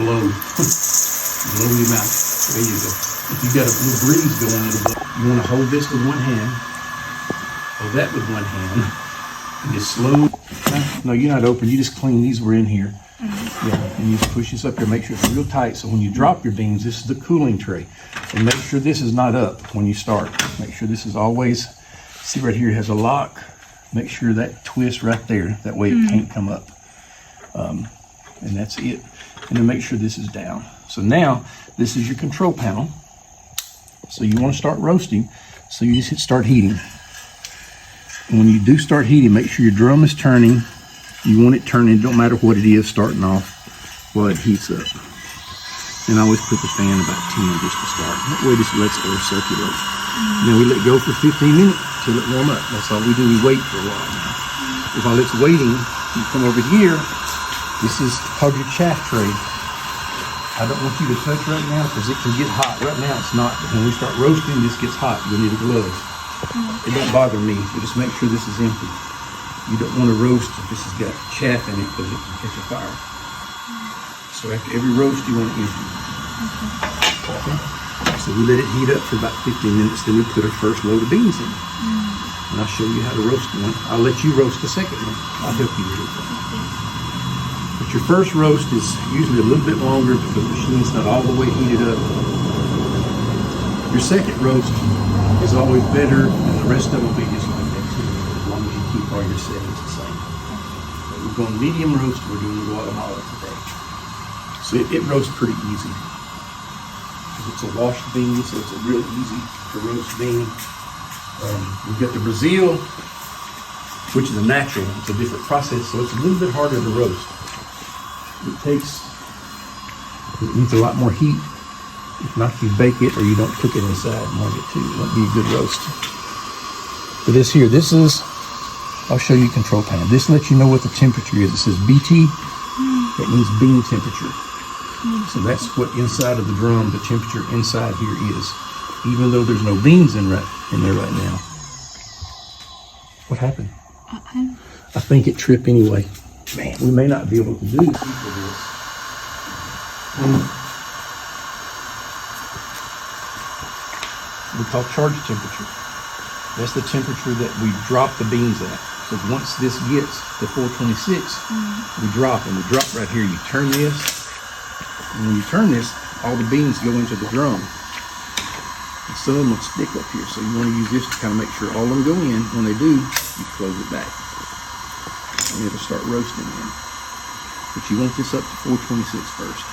blow. Blow your mouth. There you go. If you got a little breeze going, it'll blow. You want to hold this with one hand. Hold that with one hand. And just slow. No, you're not open. You just clean. These were in here. Yeah, and you just push this up here. Make sure it's real tight. So when you drop your beans, this is the cooling tray. And make sure this is not up when you start. Make sure this is always, see right here, it has a lock. Make sure that twists right there. That way it can't come up. And that's it. And then make sure this is down. So now, this is your control panel. So you want to start roasting. So you just hit start heating. And when you do start heating, make sure your drum is turning. You want it turning, don't matter what it is, starting off while it heats up. And I always put the fan about 10 just to start. That way this lets air circulate. Then we let go for 15 minutes till it warm up. That's all we do, we wait for a while now. While it's waiting, you come over here. This is called your chaff tray. I don't want you to touch right now because it can get hot. Right now it's not, but when we start roasting, this gets hot. You'll need a glove. It don't bother me, but just make sure this is empty. You don't want to roast if this has got chaff in it because it can catch a fire. So after every roast, you want to empty. Okay. So we let it heat up for about 15 minutes, then we put our first load of beans in. And I'll show you how to roast one. I'll let you roast the second one. I'll help you with it. But your first roast is usually a little bit longer because the machine's not all the way heated up. Your second roast is always better, and the rest of it will be just like that too, as long as you keep all your settings the same. But we're going medium roast. We're doing Guatemala today. So it roasts pretty easy. Because it's a washed bean, so it's a real easy to roast bean. We've got the Brazil, which is a natural. It's a different process, so it's a little bit harder to roast. It needs a lot more heat. If not, you bake it or you don't cook it inside and warm it too. It won't be a good roast. For this here, this is, I'll show you control panel. This lets you know what the temperature is. It says BT, that means bean temperature. So that's what inside of the drum, the temperature inside here is. Even though there's no beans in there right now. What happened? I think it tripped anyway. Man, we may not be able to do this. We call charge temperature. That's the temperature that we drop the beans at. So once this gets to 426, we drop, and we drop right here. You turn this, and when you turn this, all the beans go into the drum. And some of them will stick up here, so you want to use this to kind of make sure all of them go in. When they do, you close it back, and it'll start roasting in. But you want this up to 426 first.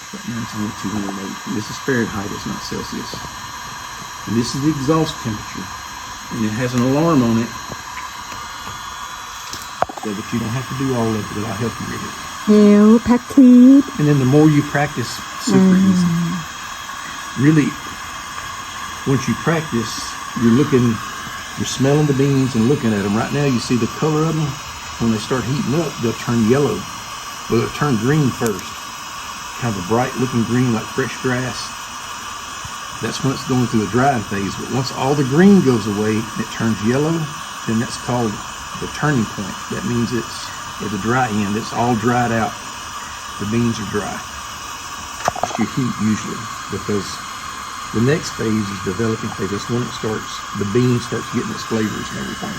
Right now it's only 208. This is Fahrenheit, it's not Celsius. And this is the exhaust temperature. And it has an alarm on it so that you don't have to do all of it, but I'll help you with it. Practice. And then the more you practice, super easy. Really, once you practice, you're smelling the beans and looking at them. Right now you see the color of them. When they start heating up, they'll turn yellow. Well, they'll turn green first. Kind of a bright looking green like fresh grass. That's when it's going through a drying phase. But once all the green goes away and it turns yellow, then that's called the turning point. That means it's at the dry end. It's all dried out. The beans are dry. It's your heat usually, because the next phase is developing phase. That's when the bean starts getting its flavors and everything.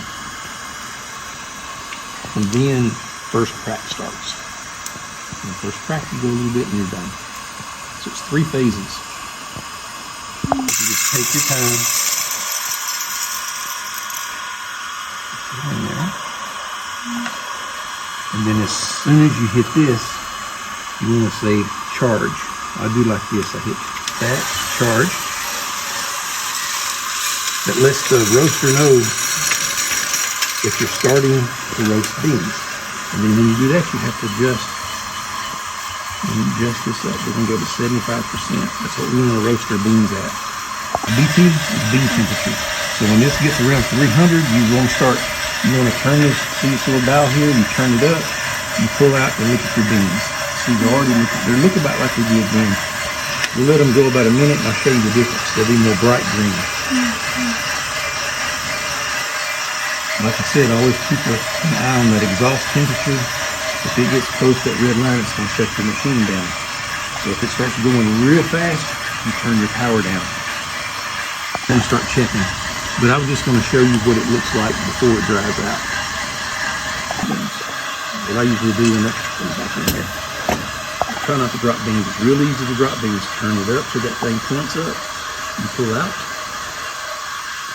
And then first crack starts. And the first crack, you go a little bit and you're done. So it's 3 phases. You just take your time. And then as soon as you hit this, you want to say charge. I do like this. I hit that, charge. That lets the roaster know if you're starting to roast beans. And then when you do that, you have to adjust this up. We're going to go to 75%. That's what we want to roast our beans at. BT is bean temperature. So when this gets around 300, you want to turn this, see this little dial here, you turn it up, you pull out and look at your beans. See, they look about like they did then. You let them go about a minute and I'll show you the difference. They'll be more bright green. Like I said, always keep an eye on that exhaust temperature. If it gets close to that red line, it's going to shut your machine down. So if it starts going real fast, you turn your power down. Then start checking. But I was just going to show you what it looks like before it dries out. What I usually do when that goes back in there. Try not to drop beans. It's real easy to drop beans. Turn it up so that thing points up. You pull out.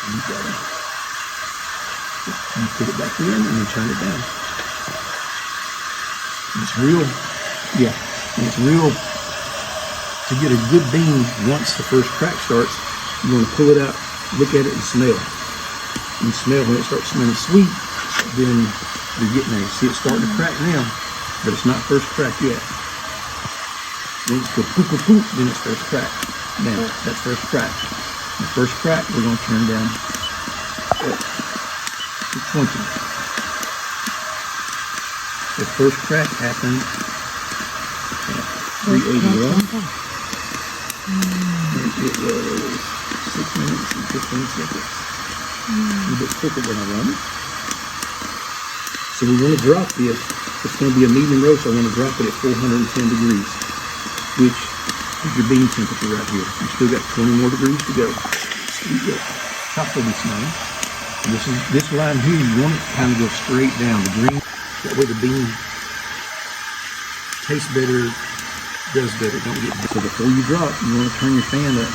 And you got it. You put it back in and then turn it down. It's real, yeah, it's real. To get a good bean, once the first crack starts, you want to pull it out, look at it, and smell. You smell when it starts smelling sweet, then you're getting there. See, it's starting to crack now, but it's not first crack yet. When it's go poop, poop, poop, then it's first crack. Now, that's first crack. The first crack, we're going to turn down to 20. The first crack happened at 381. And it was 6 minutes and 15 seconds. A little bit quicker than I wanted. So we want to drop this. It's going to be a medium roast. I want to drop it at 410 degrees, which is your bean temperature right here. You still got 20 more degrees to go. So you go top of this now. This line here, you want it to kind of go straight down the green. That way the bean tastes better, does better, don't get better. So before you drop, you want to turn your fan up.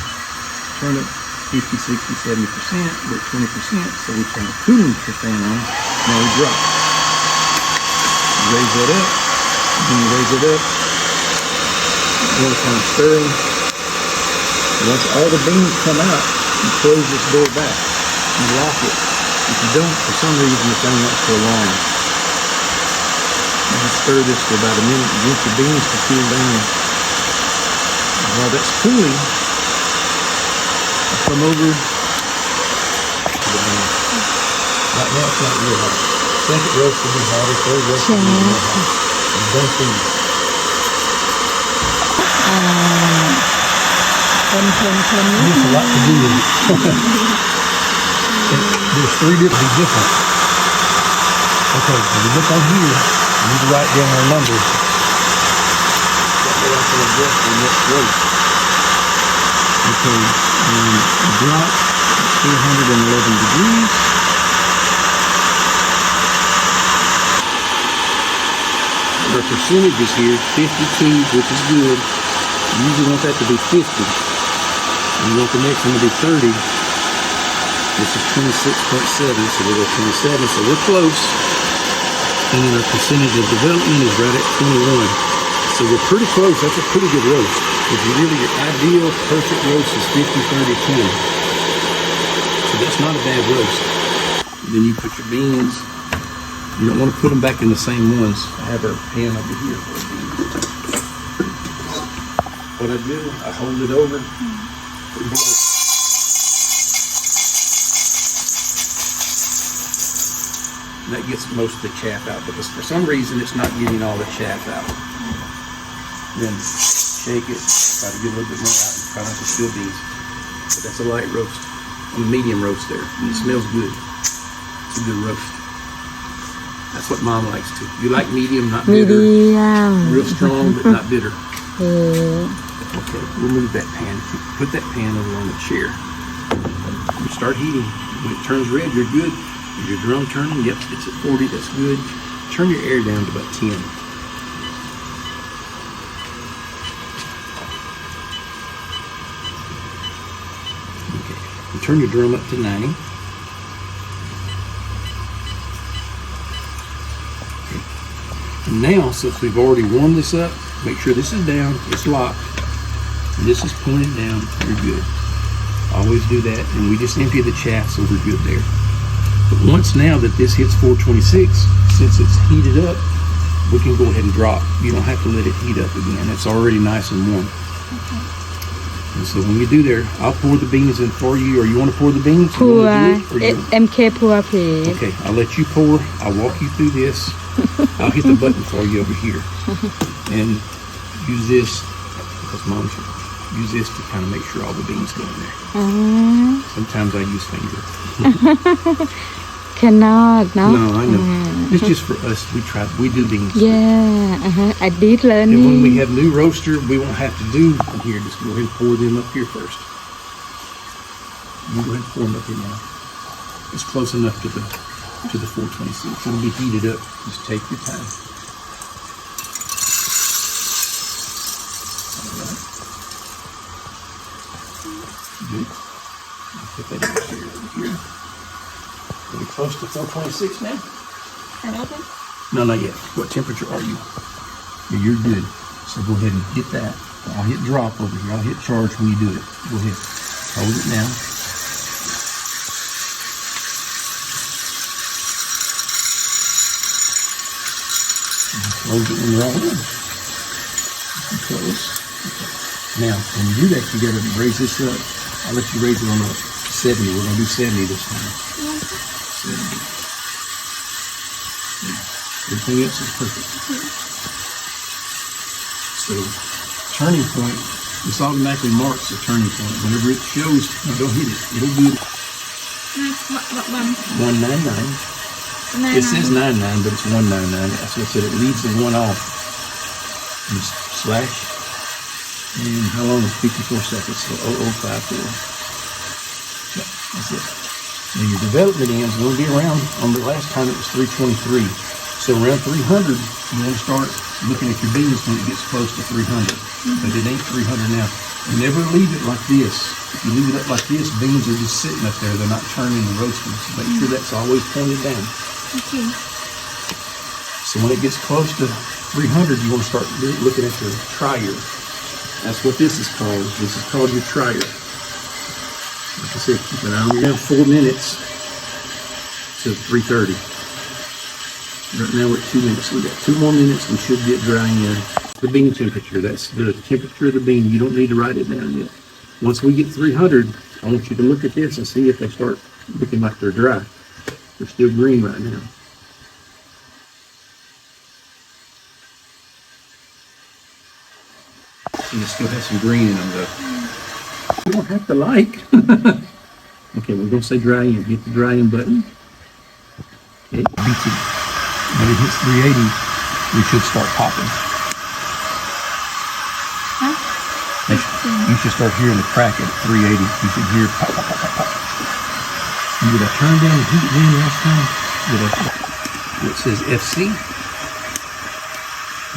Turn it 50, 60, 70%, but 20%. So we turn the cooling fan on. Now we drop. Raise that up. Then you raise it up. You want to kind of stir them. Once all the beans come out, you close this door back. You lock it. If you don't, for some reason, the thing won't go long. And stir this for about a minute and get the beans to cool down. And while that's cooling, I'll come over to the beans. Right now it's not real hot. Second roast will be hotter, third roast will be more hot. And don't feed it. There's a lot to do with it. There's three different. Okay, when you look on here, you need to write down our numbers. That way I can adjust the next roast. Okay, and the drop is 211 degrees. The percentages here, 52, which is good. You usually want that to be 50. And you want the next one to be 30. This is 26.7, so we'll go 27, so we're close. And then our percentage of development is right at 21. So we're pretty close. That's a pretty good roast. If you really, your ideal perfect roast is 50, 30, 20. So that's not a bad roast. Then you put your beans. You don't want to put them back in the same ones. I have our pan over here for a bean. What I do, I hold it over. That gets most of the chaff out, because for some reason it's not getting all the chaff out. Then shake it, try to get a little bit more out, and try not to spill beans. But that's a light roast, a medium roast there, and it smells good. It's a good roast. That's what Mom likes too. You like medium, not bitter. Medium. Real strong, but not bitter. Okay. Okay, we'll move that pan. Put that pan over on the chair. You start heating. When it turns red, you're good. Is your drum turning? Yep, it's at 40. That's good. Turn your air down to about 10. Okay. And turn your drum up to 90. Okay. And now, since we've already warmed this up, make sure this is down. It's locked. And this is pointed down. You're good. Always do that. And we just empty the chaff, so we're good there. But once now that this hits 426, since it's heated up, we can go ahead and drop. You don't have to let it heat up again. It's already nice and warm. Okay. And so when you do there, I'll pour the beans in for you. Or you want to pour the beans? Pour. MK pour, please. Okay, I'll let you pour. I'll walk you through this. I'll hit the button for you over here. And use this, because Mom should use this to kind of make sure all the beans go in there. Sometimes I use finger. cannot เนาะ No, I know. It's just for us. We do beans. Yeah I did And learning when we have new roaster, we won't have to do from here. Just go ahead and pour them up here first. You go ahead and pour them up here now. It's close enough to the 426. It'll be heated up. Just take your time. All right. Good. I'll put that over here. Are we close to 426 now? No, not yet. What temperature are you? You're good. So go ahead and hit that. I'll hit drop over here. I'll hit charge when you do it. Go ahead. Hold it now. Close it when you're all in. Close. Okay. Now, when you do that, you got to raise this up. I'll let you raise it on up 70. We're going to do 70 this time. 70. Everything else is perfect. So, turning point, this automatically marks the turning point. Whenever it shows, no, don't hit it. It'll be 199. It says 99, but it's 199. That's what I said. It leaves the one off. Just slash. And how long is 54 seconds? So 0054. That's it. Now your development ends will be around, on the last time it was 323. So around 300, you want to start looking at your beans when it gets close to 300. But it ain't 300 now. Never leave it like this. If you leave it up like this, beans are just sitting up there. They're not turning and roasting. So make sure that's always pointed down. Okay. So when it gets close to 300, you want to start looking at your trier. That's what this is called. This is called your trier. Like I said, keep an eye on your 4 minutes to 3:30. Right now we're at 2 minutes. We got 2 more minutes. We should get drying in. The bean temperature. That's the temperature of the bean. You don't need to write it down yet. Once we get 300, I want you to look at this and see if they start looking like they're dry. They're still green right now. And it still has some green in them though. You don't have to like. Okay, we're going to say dry in. Hit the dry in button. Okay, beats it. When it hits 380, we should start popping. You should start hearing the crack at 380. You should hear pop, pop, pop, pop, pop. Did I turn down the heat then last time? It says FC.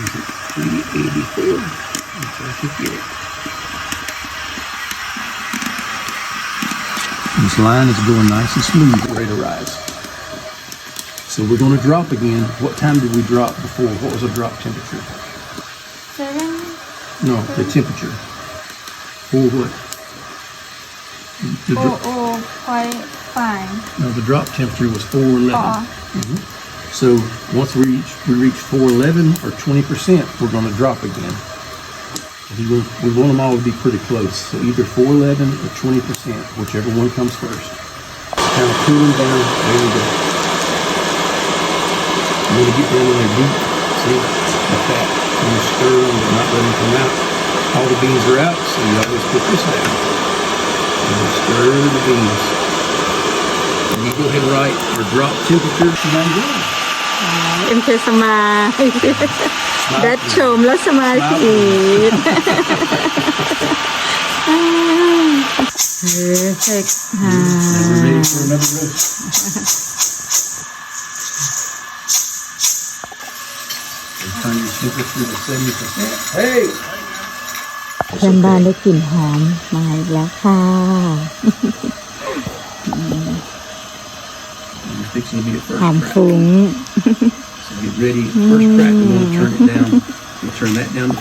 Is it 384? That's what I should get it. This line is going nice and smooth, ready to rise. So we're going to drop again. What time did we drop before? What was the drop temperature? 7. No, the temperature. For what? No, the drop temperature was 411. So once we reach 411 or 20%, we're going to drop again. We want them all to be pretty close. So either 411 or 20%, whichever one comes first. Kind of cool them down. There we go. You want to get down in there deep. See? Like that. You want to stir them but not let them come out. All the beans are out, so you always put this down. And stir the beans. And you go ahead and write your drop temperature. MK สมาแดดชมแล้วสมาธิperfect We're ready for another roast. Turn your temperature to 70%. Hey! เพื่อนบ้านได้กลิ่นหอมมาอีกแล้วค่ะ You're fixing to be a first หอม crack. ฟุ้ง So get ready. First crack, we want to turn it down. We turn that down to